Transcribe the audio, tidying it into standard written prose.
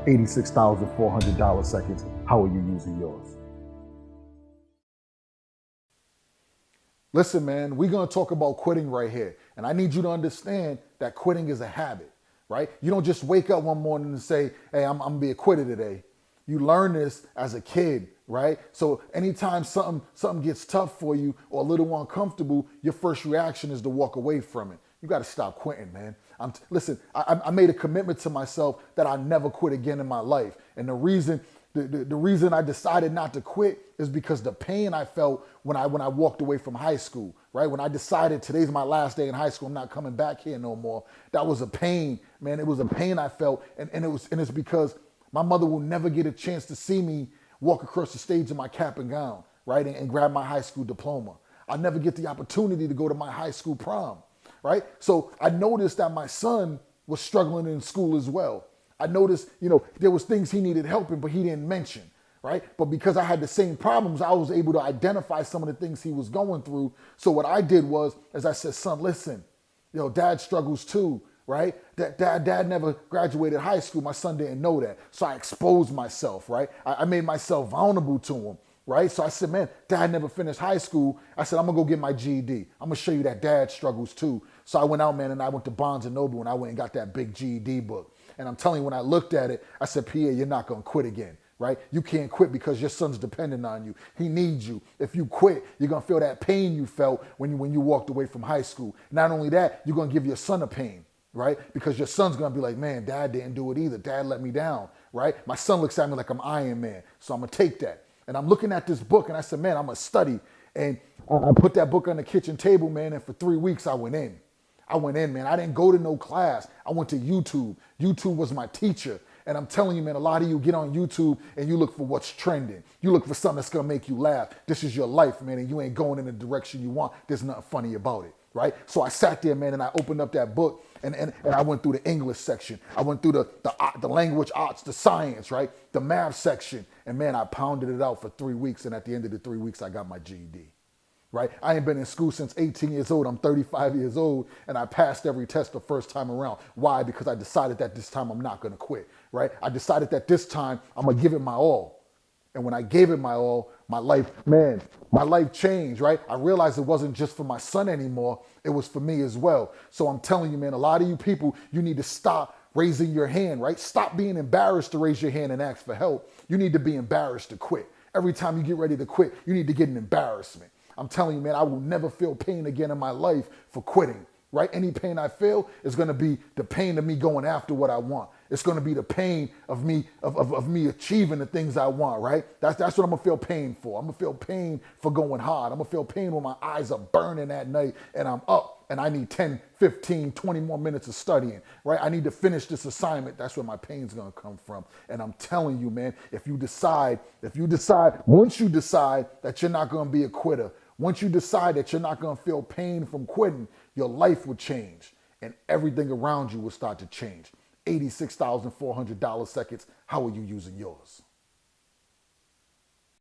$86,400 seconds. How are you using yours? Listen, man, we're going to talk about quitting right here. And I need you to understand that quitting is a habit, right? You don't just wake up one morning and say, hey, I'm going to be a quitter today. You learn this as a kid, right? So anytime something gets tough for you or a little uncomfortable, your first reaction is to walk away from it. You got to stop quitting, man. Listen, I made a commitment to myself that I never quit again in my life. And the reason I decided not to quit is because the pain I felt when I walked away from high school, right? When I decided today's my last day in high school, I'm not coming back here no more. That was a pain, man. It was a pain I felt. And it's because my mother will never get a chance to see me walk across the stage in my cap and gown, right? And grab my high school diploma. I'll never get the opportunity to go to my high school prom, right? So I noticed that my son was struggling in school as well. I noticed, there was things he needed help in, but he didn't mention, right? But because I had the same problems, I was able to identify some of the things he was going through. So what I did was, as I said, son, listen, dad struggles too, right? Dad never graduated high school. My son didn't know that. So I exposed myself, right? I made myself vulnerable to him, right? So I said, man, dad never finished high school. I said, I'm gonna go get my GED. I'm gonna show you that dad struggles too. So I went out, man, and I went to Barnes & Noble and I went and got that big GED book. And I'm telling you, when I looked at it, I said, Pierre, you're not gonna quit again, right? You can't quit because your son's dependent on you. He needs you. If you quit, you're gonna feel that pain you felt when you walked away from high school. Not only that, you're gonna give your son a pain, right? Because your son's gonna be like, man, dad didn't do it either. Dad let me down, right? My son looks at me like I'm Iron Man. So I'm gonna take that. And I'm looking at this book and I said, man, I'm gonna study. And I put that book on the kitchen table, man, and for 3 weeks I went in. Man. I didn't go to no class. I went to YouTube. YouTube was my teacher. And I'm telling you, man, a lot of you get on YouTube and you look for what's trending. You look for something that's gonna make you laugh. This is your life, man, and you ain't going in the direction you want. There's nothing funny about it, right? So I sat there, man, and I opened up that book and I went through the English section. I went through the language arts, the science, right? The math section. And man, I pounded it out for 3 weeks. And at the end of the 3 weeks, I got my GED. Right? I ain't been in school since 18 years old. I'm 35 years old and I passed every test the first time around. Why? Because I decided that this time I'm not gonna quit, right? I decided that this time I'm gonna give it my all. And when I gave it my all, my life changed, right? I realized it wasn't just for my son anymore, it was for me as well. So I'm telling you, man, a lot of you people, you need to stop raising your hand, right? Stop being embarrassed to raise your hand and ask for help. You need to be embarrassed to quit. Every time you get ready to quit, you need to get an embarrassment. I'm telling you, man, I will never feel pain again in my life for quitting, right? Any pain I feel is going to be the pain of me going after what I want. It's going to be the pain of me me achieving the things I want, right? That's what I'm going to feel pain for. I'm going to feel pain for going hard. I'm going to feel pain when my eyes are burning at night and I'm up and I need 10, 15, 20 more minutes of studying, right? I need to finish this assignment. That's where my pain's going to come from. And I'm telling you, man, once you decide that you're not going to be a quitter, once you decide that you're not going to feel pain from quitting, your life will change and everything around you will start to change. $86,400 seconds. How are you using yours?